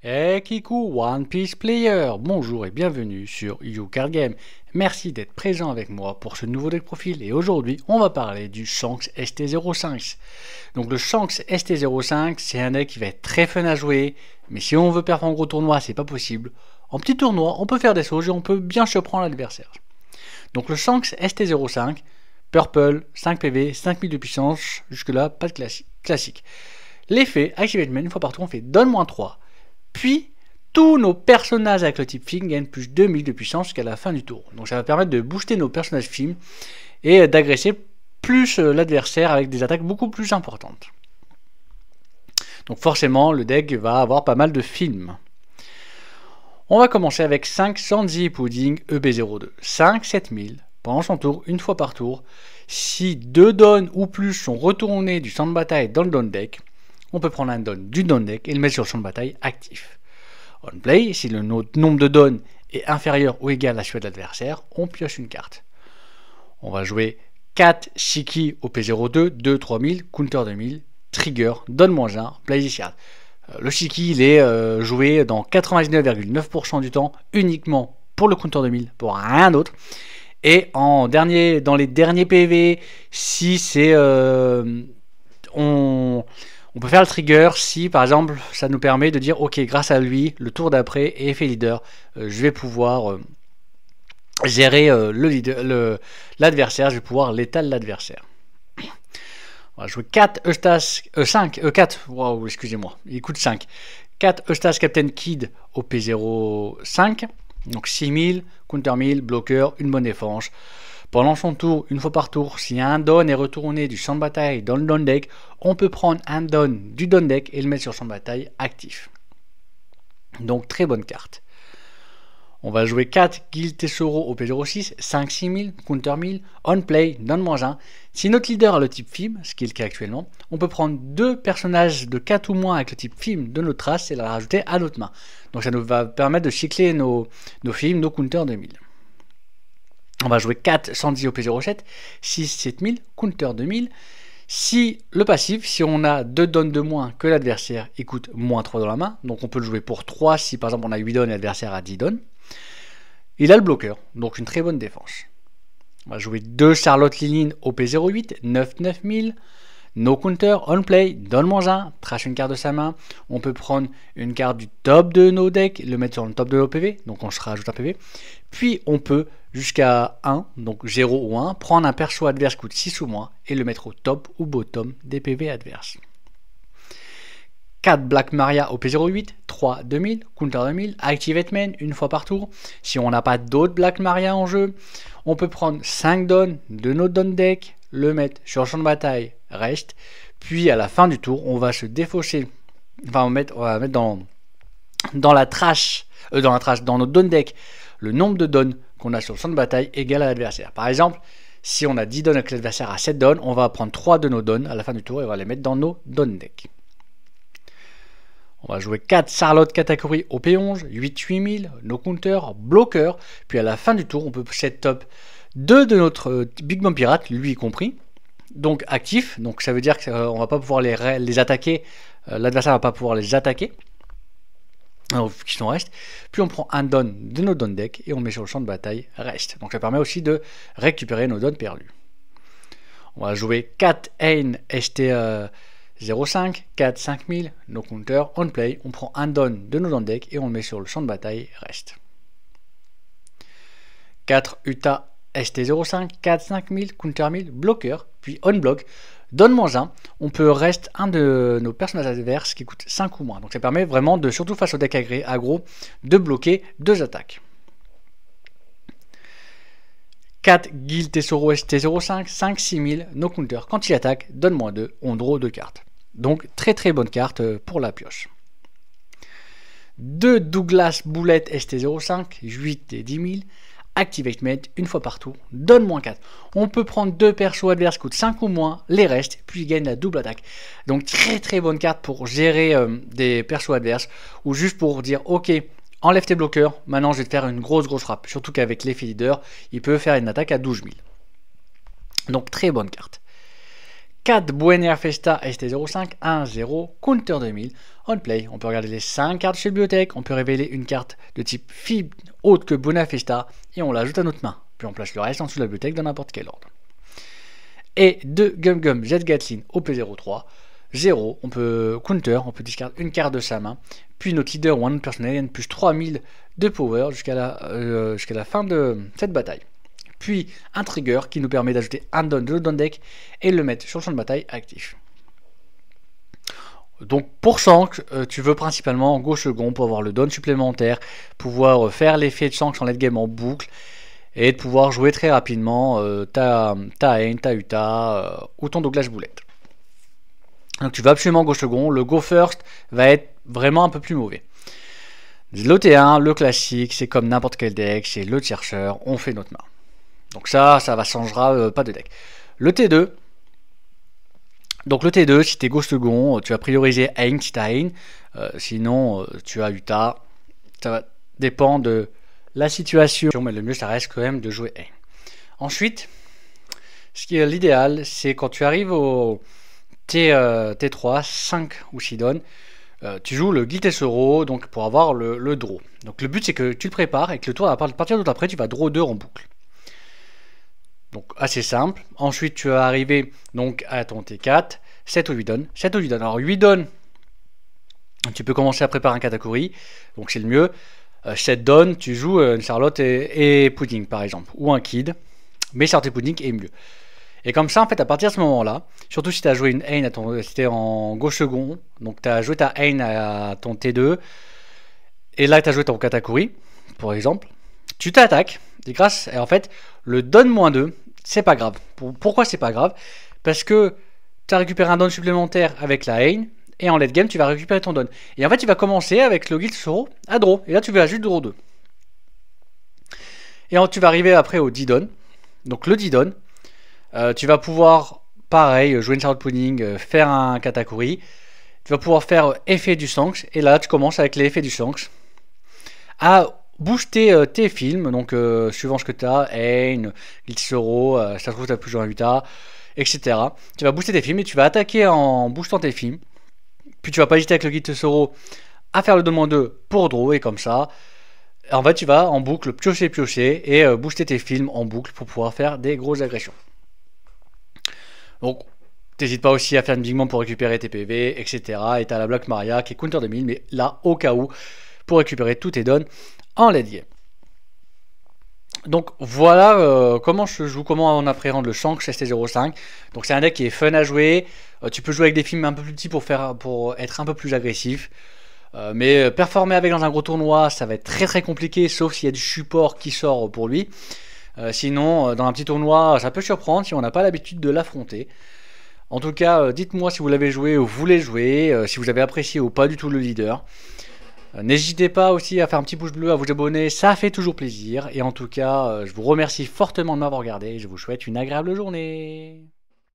Hey Kiku, One Piece Player, bonjour et bienvenue sur YouCard Game. Merci d'être présent avec moi pour ce nouveau deck profil et aujourd'hui on va parler du Shanks ST05. Donc le Shanks ST05 c'est un deck qui va être très fun à jouer, mais si on veut perdre en gros tournoi c'est pas possible. En petit tournoi on peut faire des sauges et on peut bien surprendre l'adversaire. Donc le Shanks ST05, Purple, 5 PV, 5000 de puissance, jusque là pas de classique. L'effet, Activate une fois par tour on fait donne-3. Puis, tous nos personnages avec le type film gagnent plus 2000 de puissance jusqu'à la fin du tour. Donc ça va permettre de booster nos personnages film et d'agresser plus l'adversaire avec des attaques beaucoup plus importantes. Donc forcément, le deck va avoir pas mal de films. On va commencer avec 5 Sandy Pudding EB02. 5 7000 pendant son tour, une fois par tour. Si 2 dons ou plus sont retournés du champ de bataille dans le down deck, on peut prendre un don du down deck et le mettre sur le champ de bataille actif. On play, si le nombre de dons est inférieur ou égal à celui de l'adversaire, on pioche une carte. On va jouer 4 Shiki au P02, 2 3000, counter 2000, trigger, donne-1, play this card. Le Shiki il est joué dans 99,9% du temps uniquement pour le counter 2000, pour rien d'autre. Et dans les derniers PV, si c'est on peut faire le trigger si par exemple ça nous permet de dire ok, grâce à lui le tour d'après et effet leader je vais pouvoir gérer l'adversaire, je vais pouvoir l'étaler l'adversaire. On va jouer 4 4, wow, excusez-moi, il coûte 5. 4 Eustace Captain Kid au P05, donc 6000, counter 1000, bloqueur, une bonne défense. Pendant son tour, une fois par tour, si un don est retourné du champ de bataille dans le down deck, on peut prendre un don du down deck et le mettre sur le champ de bataille actif. Donc très bonne carte. On va jouer 4 Guild Tesoro au P06, 5 6000, counter 1000, on play, donne-1. Si notre leader a le type film, ce qui est le cas actuellement, on peut prendre 2 personnages de 4 ou moins avec le type film de notre race et la rajouter à notre main. Donc ça nous va permettre de cycler nos films, nos counters 2000. On va jouer 4 Sandy au P07, 6 7000, counter 2000. Si le passif, si on a 2 dons de moins que l'adversaire, il coûte moins 3 dans la main. Donc on peut le jouer pour 3 si par exemple on a 8 dons et l'adversaire a 10 dons. Il a le bloqueur, donc une très bonne défense. On va jouer 2 Charlotte Liline au P08, 9 9000. No counter, on play, donne-1, trash une carte de sa main. On peut prendre une carte du top de nos decks, le mettre sur le top de nos PV, donc on se rajoute un PV. Puis on peut, jusqu'à 1, donc 0 ou 1, prendre un perso adverse coûte 6 ou moins et le mettre au top ou bottom des PV adverses. 4 Black Maria au P08, 3 2000, counter 2000, Activate Main une fois par tour. Si on n'a pas d'autres Black Maria en jeu, on peut prendre 5 dons de notre don deck, le mettre sur le champ de bataille, reste, puis à la fin du tour, on va se défausser, enfin on va mettre dans notre don deck, le nombre de dons qu'on a sur le champ de bataille égal à l'adversaire. Par exemple, si on a 10 dons et que l'adversaire a 7 dons, on va prendre 3 de nos dons à la fin du tour et on va les mettre dans nos don deck. On va jouer 4 Charlotte Katakuri au P11, 8 8000, no counter, bloqueur, puis à la fin du tour, on peut set top 2 de notre Big Mom Pirate, lui y compris, donc actif, donc ça veut dire qu'on va pas pouvoir les attaquer, l'adversaire va pas pouvoir les attaquer, qui sont reste. Puis on prend un don de nos don deck et on met sur le champ de bataille reste. Donc ça permet aussi de récupérer nos dons perdus. On va jouer 4 Ain ST05, 4 5000, no counter, on play. On prend un don de nos don deck et on le met sur le champ de bataille reste. 4 Uta ST05, 4 5000, counter 1000, bloqueur, puis on block. Donne-1, on peut reste un de nos personnages adverses qui coûte 5 ou moins. Donc ça permet vraiment de, surtout face au deck aggro, de bloquer 2 attaques. 4 Guild Tesoro ST05, 5 6000, no counter. Quand il attaque, donne-2, on draw 2 cartes. Donc très très bonne carte pour la pioche. 2 Douglas Boulette ST05, 8 et 10 000. Activate Mate une fois par tour, donne -4. On peut prendre 2 persos adverses, coûtent 5 ou moins, les restes, puis il gagne la double attaque. Donc très très bonne carte pour gérer des persos adverses, ou juste pour dire ok, enlève tes bloqueurs, maintenant je vais te faire une grosse frappe. Surtout qu'avec l'effet leader, il peut faire une attaque à 12 000. Donc très bonne carte. 4 Buena Festa ST05, 1-0, Counter 2000, on play. On peut regarder les 5 cartes chez Bibliothèque, on peut révéler une carte de type FIB autre que Buena Festa et on l'ajoute à notre main. Puis on place le reste en dessous de la bibliothèque dans n'importe quel ordre. Et 2 Gum Gum Jet Gatlin OP03, 0, on peut counter, on peut discarder une carte de sa main, puis notre leader ou un autre personnel plus 3000 de power jusqu'à la fin de cette bataille. Puis un trigger qui nous permet d'ajouter un don de notre down deck et le mettre sur le champ de bataille actif. Donc pour Shanks, tu veux principalement gauche second pour avoir le don supplémentaire, pouvoir faire l'effet de Shanks en late game en boucle et de pouvoir jouer très rapidement ta Haine, ta Uta ou ton Douglas Boulette. Donc tu vas absolument gauche second, le go first va être vraiment un peu plus mauvais. Le T1, le classique, c'est comme n'importe quel deck, c'est le chercheur, on fait notre main. Donc ça changera pas de deck. Le T2, donc le T2, si tu es gauche second, tu vas prioriser Haine si tu as Haine, sinon tu as Uta, ça va dépendre de la situation, mais le mieux ça reste quand même de jouer Haine. Ensuite, ce qui est l'idéal, c'est quand tu arrives au T3, 5 ou 6 donnes, tu joues le Guild Tesoro donc pour avoir le draw. Donc le but c'est que tu le prépares et que le tour à partir de après tu vas draw 2 en boucle. Donc assez simple. Ensuite tu vas arriver donc à ton T4, 7 ou 8 donnes. 7 ou 8 donnes. Alors 8 donnes, tu peux commencer à préparer un Katakuri, donc c'est le mieux. 7 donnes, tu joues une Charlotte et Pudding par exemple, ou un Kid, mais Charlotte et Pudding est mieux. Et comme ça, en fait, à partir de ce moment-là, surtout si tu as joué une Haine, si tu es en gauche second, donc tu as joué ta Haine à ton T2, et là tu as joué ton Katakuri, par exemple, tu t'attaques, et grâce, et en fait, le don -2, c'est pas grave. Pourquoi c'est pas grave? Parce que tu as récupéré un don supplémentaire avec la Haine, et en late game, tu vas récupérer ton don. Et en fait, tu vas commencer avec le Guild Tesoro à draw, et là tu vas juste draw 2. Et tu vas arriver après au 10 don, donc le 10 don. Tu vas pouvoir, pareil, jouer une Charlotte Pudding, faire un Katakuri. Tu vas pouvoir faire effet du Shanks. Et là, tu commences avec l'effet du Shanks à booster tes films. Donc, suivant ce que tu as, Haine, Guild Tesoro, ça se trouve, tu as plus joué un Uta, etc. Tu vas booster tes films et tu vas attaquer en boostant tes films. Puis, tu vas pas hésiter avec le Guild Tesoro à faire le demande 2 pour draw. Et comme ça, en fait, tu vas en boucle piocher et booster tes films en boucle pour pouvoir faire des grosses agressions. Donc, n'hésite pas aussi à faire une big mom pour récupérer tes PV, etc. Et t'as la Black Maria qui est counter 2000, mais là, au cas où, pour récupérer tous tes dons en late game. Donc, voilà comment je joue, comment on appréhende le Shanks ST05. Donc, c'est un deck qui est fun à jouer. Tu peux jouer avec des films un peu plus petits pour être un peu plus agressif. Mais performer avec dans un gros tournoi, ça va être très compliqué, sauf s'il y a du support qui sort pour lui. Sinon, dans un petit tournoi, ça peut surprendre si on n'a pas l'habitude de l'affronter. En tout cas, dites-moi si vous l'avez joué ou vous voulez jouer, si vous avez apprécié ou pas du tout le leader. N'hésitez pas aussi à faire un petit pouce bleu, à vous abonner, ça fait toujours plaisir. Et en tout cas, je vous remercie fortement de m'avoir regardé et je vous souhaite une agréable journée.